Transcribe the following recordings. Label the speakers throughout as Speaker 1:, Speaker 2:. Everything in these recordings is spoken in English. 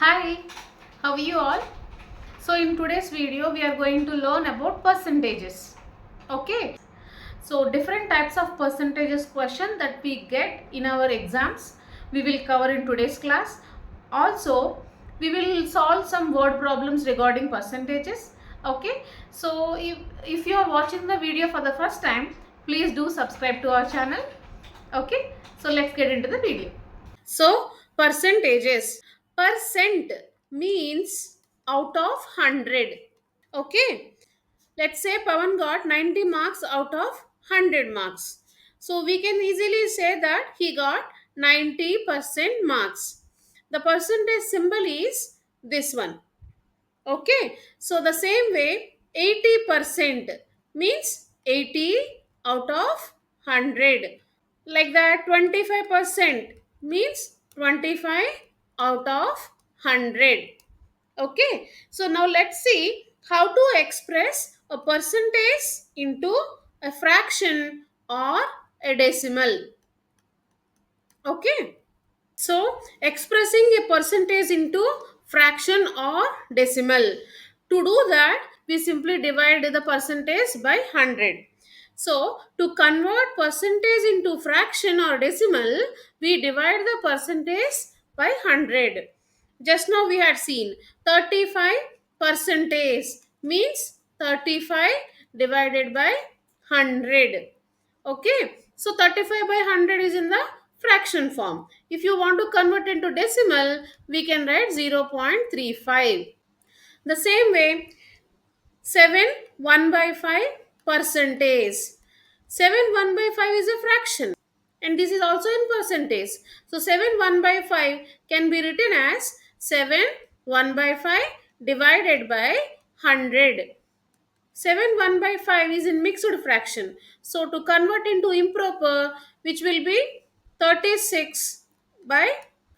Speaker 1: Hi, how are you all? So in today's video we are going to learn about percentages. Okay, so different types of percentages question that we get in our exams we will cover in today's class. Also we will solve some word problems regarding percentages. Okay, so if you are watching the video for the first time, please do subscribe to our channel. Okay, so let's get into the video. So, percentages. Percent means out of 100. Okay. Let's say Pawan got 90 marks out of 100 marks. So, we can easily say that he got 90% marks. The percentage symbol is this one. Okay. So, the same way 80% means 80 out of 100. Like that 25% means 25 out of 100. Okay, so now let's see how to express a percentage into a fraction or a decimal. Okay, so expressing a percentage into fraction or decimal. To do that, we simply divide the percentage by 100. So to convert percentage into fraction or decimal, we divide the percentage by 100. Just now we had seen 35 percentage means 35 divided by 100. Okay, so 35 by 100 is in the fraction form. If you want to convert into decimal, we can write 0.35. The same way, 7 1 by 5 percentage. 7 1 by 5 is a fraction and this is also in percentage. So 7 1 by 5 can be written as 7 1 by 5 divided by 100. 7 1 by 5 is in mixed fraction. So to convert into improper, which will be 36 by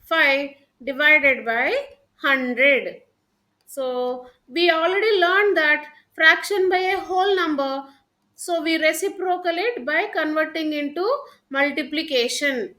Speaker 1: 5 divided by 100. So we already learned that fraction by a whole number. So we reciprocate it by converting into multiplication.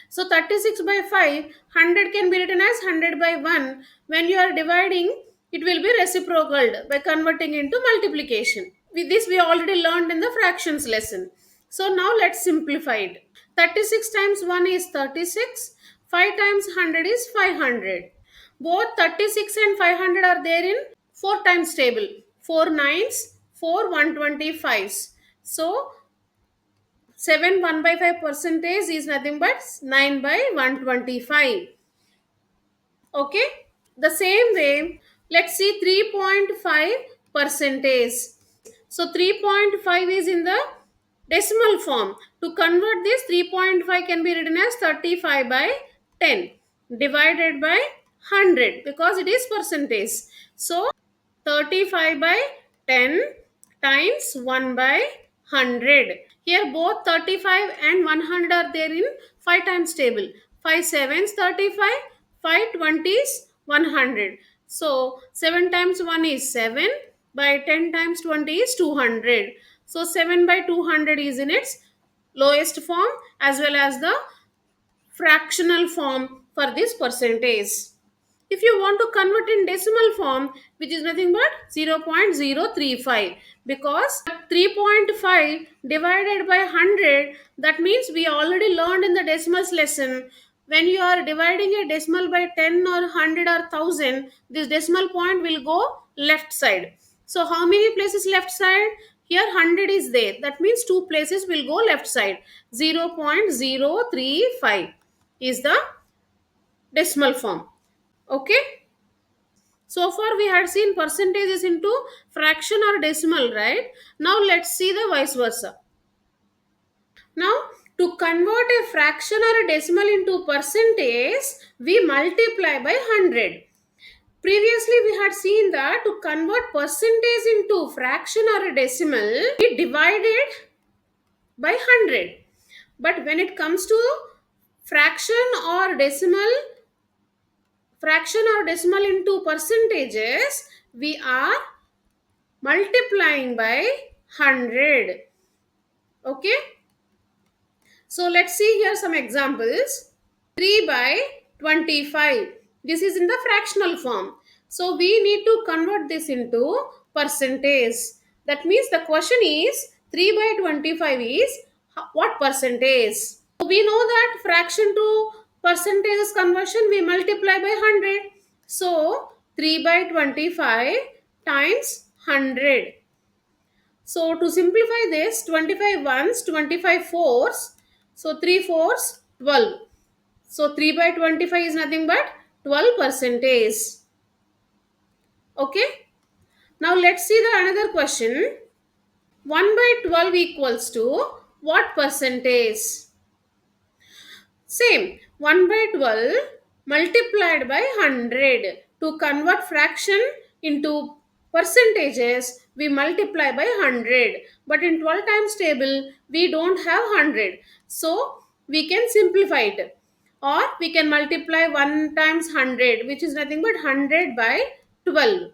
Speaker 1: So 36 by 5, 100 can be written as 100 by 1. When you are dividing, it will be reciprocal by converting into multiplication. With this, we already learned in the fractions lesson. So now let's simplify it. 36 times 1 is 36. 5 times 100 is 500. Both 36 and 500 are there in 4 times table. 4 nines, 4 125s. So 7 1 by 5 percentage is nothing but 9 by 125. Okay, the same way let's see 3.5 percentage. So 3.5 is in the decimal form. To convert this, 3.5 can be written as 35 by 10 divided by 100 because it is percentage. So 35 by 10 times 1 by 100. Here both 35 and 100 are there in 5 times table. 5 sevens 35, 5 20s 100. So 7 times 1 is 7, by 10 times 20 is 200. So 7 by 200 is in its lowest form as well as the fractional form for this percentage. If you want to convert in decimal form, which is nothing but 0.035, because 3.5 divided by 100, that means we already learned in the decimals lesson, when you are dividing a decimal by 10 or 100 or 1000, this decimal point will go left side. So how many places left side? Here 100 is there. That means 2 places will go left side. 0.035 is the decimal form. Okay, so far we had seen percentages into fraction or decimal, right? Now let's see the vice versa. Now to convert a fraction or a decimal into percentage, we multiply by 100. Previously we had seen that to convert percentage into fraction or a decimal, we divided by 100. But when it comes to fraction or decimal, fraction or decimal into percentages, we are multiplying by 100. Okay, so let's see here some examples. 3 by 25. This is in the fractional form. So we need to convert this into percentage. That means the question is 3 by 25 is what percentage? So we know that fraction to percentage conversion we multiply by 100. So 3 by 25 times 100. So to simplify this, 25 ones, 25 fours. So 3 fours, 12. So 3 by 25 is nothing but 12 percentage. Okay. Now let's see the another question. 1 by 12 equals to what percentage? Same. 1 by 12 multiplied by 100. To convert fraction into percentages, we multiply by 100. But in 12 times table, we don't have 100. So, we can simplify it. Or we can multiply 1 times 100, which is nothing but 100 by 12.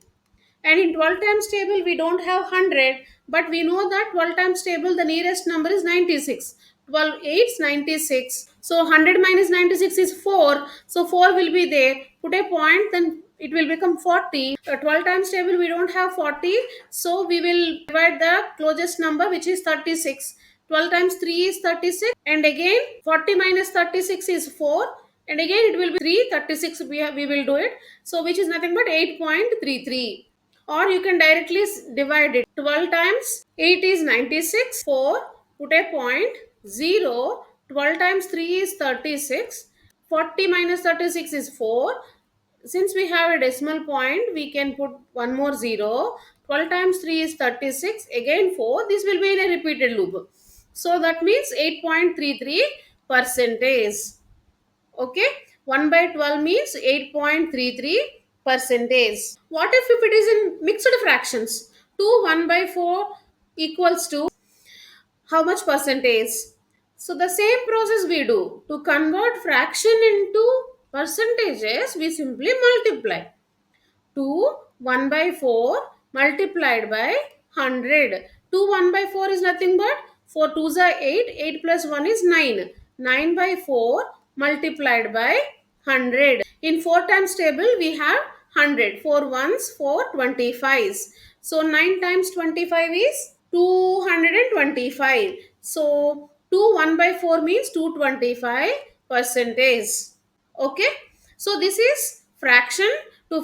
Speaker 1: And in 12 times table, we don't have 100, but we know that 12 times table, the nearest number is 96. 12 8 96. So 100 minus 96 is 4. So 4 will be there. Put a point, then it will become 40. 12 times table, we don't have 40. So we will divide the closest number, which is 36. 12 times 3 is 36. And again, 40 minus 36 is 4. And again, it will be 3. 36, we will do it. So which is nothing but 8.33. Or you can directly divide it. 12 times 8 is 96. 4, put a point, 0. 12 times 3 is 36. 40 minus 36 is 4. Since we have a decimal point, we can put one more 0. 12 times 3 is 36. Again 4. This will be in a repeated loop. So that means 8.33 percentage. Okay, 1 by 12 means 8.33 percentage. What if it is in mixed fractions? 2 1 by 4 equals to how much percentage? So the same process we do. To convert fraction into percentages, we simply multiply. 2 1 by 4 multiplied by 100. 2 1 by 4 is nothing but 4 2s are 8. 8 plus 1 is 9. 9 by 4 multiplied by 100. In 4 times table we have 100. 4 ones, 4 25s. So 9 times 25 is 225. So 2 1 by 4 means 225 percentage. Okay, so this is fraction. To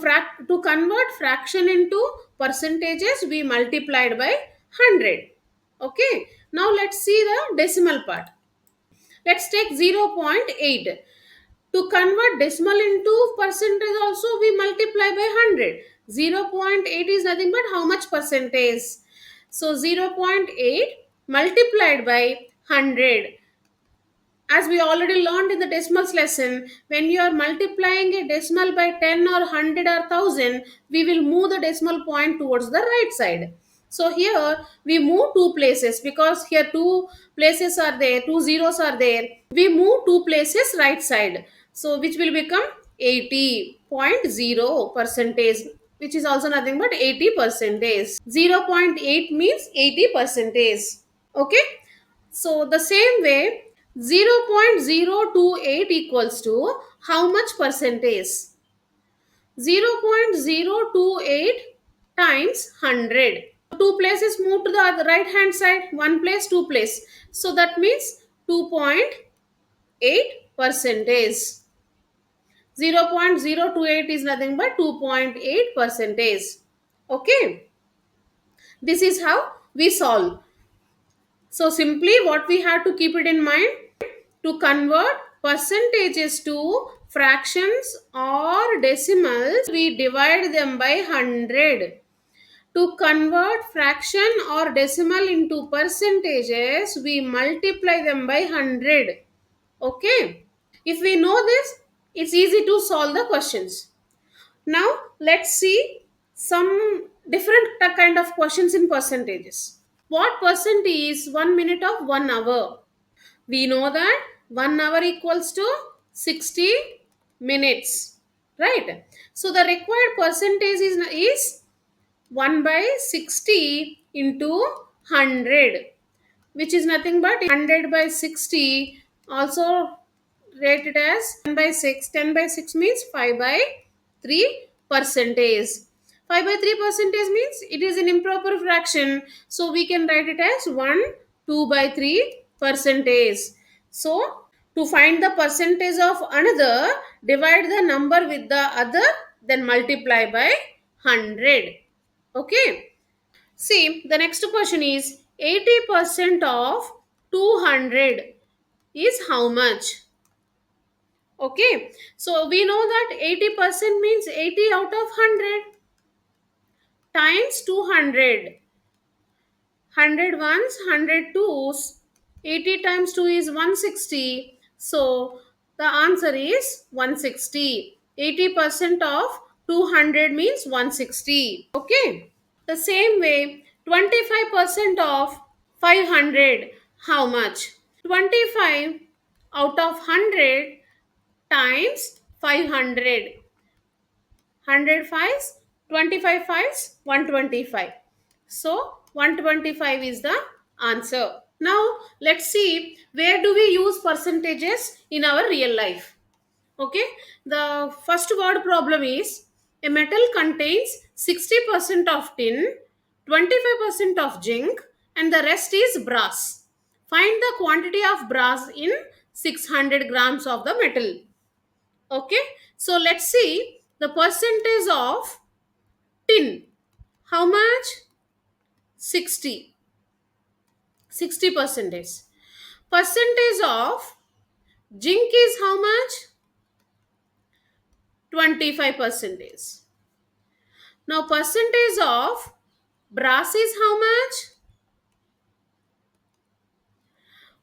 Speaker 1: convert fraction into percentages, we multiplied by 100. Okay, now let's see the decimal part. Let's take 0.8. To convert decimal into percentage also, we multiply by 100. 0.8 is nothing but how much percentage? So 0.8 multiplied by 100. As we already learned in the decimals lesson, when you are multiplying a decimal by 10 or 100 or 1000, we will move the decimal point towards the right side. So here we move two places, because here two places are there, two zeros are there. We move two places right side. So which will become 80.0 percentage, which is also nothing but 80 percentage. 0.8 means 80 percentage. Okay, so the same way, 0.028 equals to how much percentage? 0.028 times 100. Two places move to the other right hand side, one place, two place. So that means 2.8 percentage. 0.028 is nothing but 2.8 percentage. Okay, this is how we solve. So simply what we have to keep it in mind, to convert percentages to fractions or decimals, we divide them by 100. To convert fraction or decimal into percentages, we multiply them by 100. Okay. If we know this, it's easy to solve the questions. Now let's see some different kind of questions in percentages. What percent is 1 minute of 1 hour? We know that 1 hour equals to 60 minutes, right? So the required percentage is 1 by 60 into 100, which is nothing but 100 by 60. Also rate it as 10 by 6. 10 by 6 means 5 by 3 percentage. 5 by 3 percentage means it is an improper fraction. So we can write it as 1, 2 by 3 percentage. So to find the percentage of another, divide the number with the other, then multiply by 100. Okay. See, the next question is 80% of 200 is how much? Okay, so we know that 80% means 80 out of 100 times 200. 100 ones, 100 twos. 80 times 2 is 160. So the answer is 160. 80% of 200 means 160. Okay. The same way, 25% of 500, how much? 25 out of 100 times 500. 100 fives, 25 fives, 125. So 125 is the answer. Now let's see, where do we use percentages in our real life? Okay, the first word problem is a metal contains 60% of tin, 25% of zinc, and the rest is brass. Find the quantity of brass in 600 grams of the metal. Okay, so let's see the percentage of tin. How much? 60. 60 percentage. Percentage of zinc is how much? 25 percentage. Now percentage of brass is how much?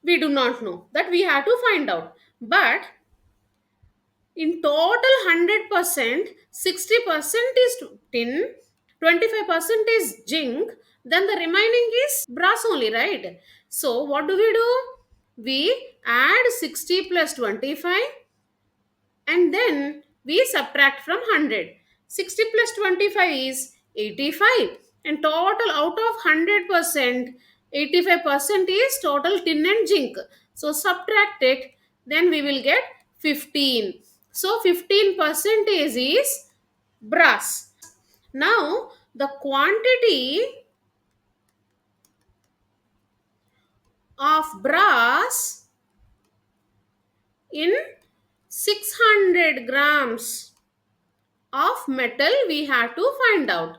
Speaker 1: We do not know. That we have to find out. But in total 100%, 60% is tin, 25% is zinc, then the remaining is brass only, right? So what do? We add 60 plus 25 and then we subtract from 100. 60 plus 25 is 85 and total out of 100%, 85% is total tin and zinc. So subtract it, then we will get 15. So 15 percentage is brass. Now the quantity of brass in 600 grams of metal we have to find out.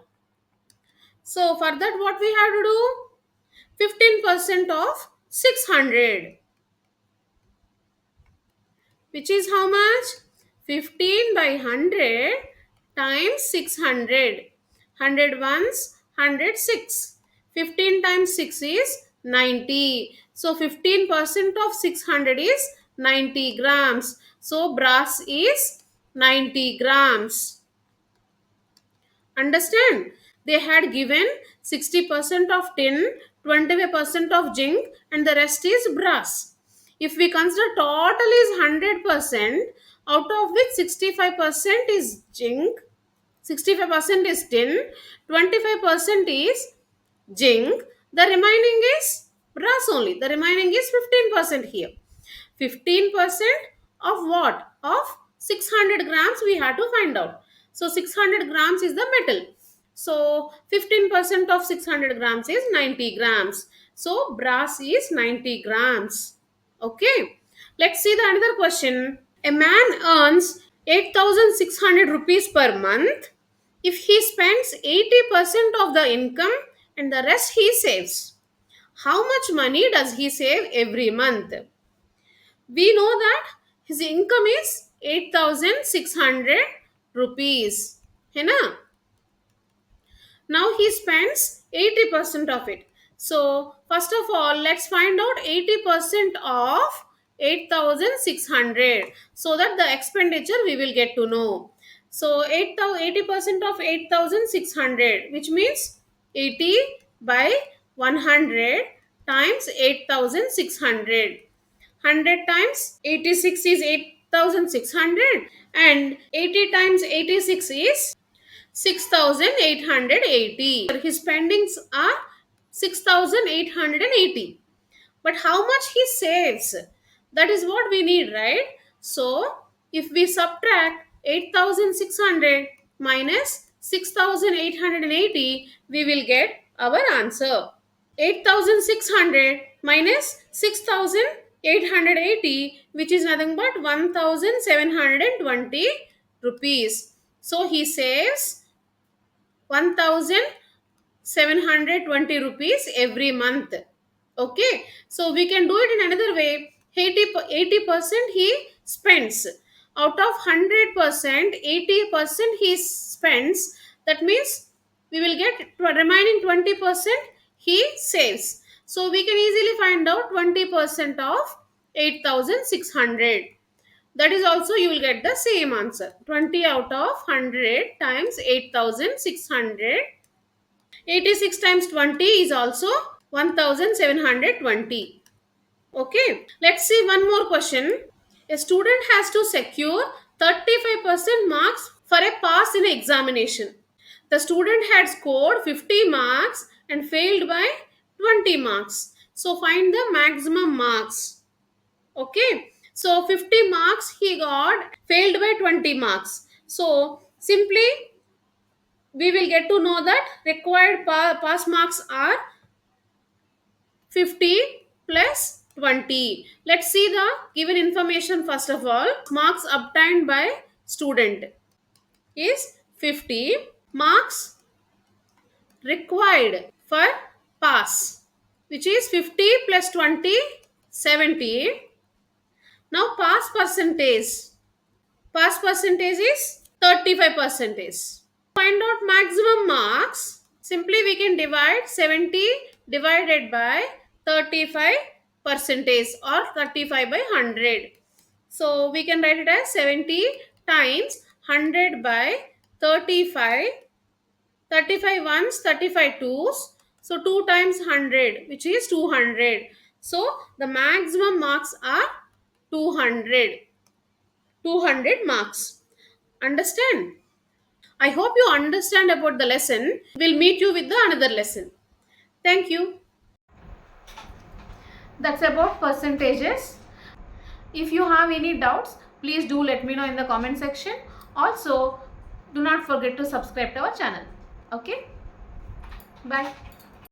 Speaker 1: So for that what we have to do? 15% of 600, which is how much? 15 by 100 times 600. 100 ones, 106. 15 times 6 is 90. So 15% of 600 is 90 grams. So brass is 90 grams. Understand? They had given 60% of tin, 25% of zinc, and the rest is brass. If we consider total is 100%, out of which 65% is zinc, 65% is tin, 25% is zinc, the remaining is brass only. The remaining is 15% here. 15% of what? Of 600 grams we have to find out. So 600 grams is the metal. So 15% of 600 grams is 90 grams. So brass is 90 grams. Okay. Let's see the another question. A man earns 8,600 rupees per month. If he spends 80% of the income and the rest he saves, how much money does he save every month? We know that his income is 8,600 rupees. है ना? Now he spends 80% of it. So first of all, let's find out 80% of 8,600 so that the expenditure we will get to know. So 80% of 8,600, which means 80 by 100 times 8,600. 100 times 86 is 8,600 and 80 times 86 is 6,880. His spendings are 6,880. But how much he saves? That is what we need, right? So, if we subtract 8600 minus 6880, we will get our answer. 8600 minus 6880, which is nothing but 1720 rupees. So, he saves 1720 rupees every month. Okay, so we can do it in another way. 80% he spends. Out of 100%, 80% he spends. That means we will get remaining 20% he saves. So we can easily find out 20% of 8600. That is also you will get the same answer. 20 out of 100 times 8600. 86 times 20 is also 1720. Okay, let's see one more question. A student has to secure 35% marks for a pass in an examination. The student had scored 50 marks and failed by 20 marks. So find the maximum marks. Okay, so 50 marks he got, failed by 20 marks. So simply we will get to know that required pass marks are 50 plus 20. Let's see the given information first of all. Marks obtained by student is 50. Marks required for pass, which is 50 plus 20, 70. Now pass percentage. Pass percentage is 35 percentage. Find out maximum marks. Simply we can divide 70 divided by 35 percentage or 35 by 100. So we can write it as 70 times 100 by 35. 35 ones, 35 twos. So 2 times 100, which is 200. So the maximum marks are 200. 200 marks. Understand? I hope you understand about the lesson. We'll meet you with the another lesson. Thank you. That's about percentages. If you have any doubts, please do let me know in the comment section. Also, do not forget to subscribe to our channel. Okay? Bye.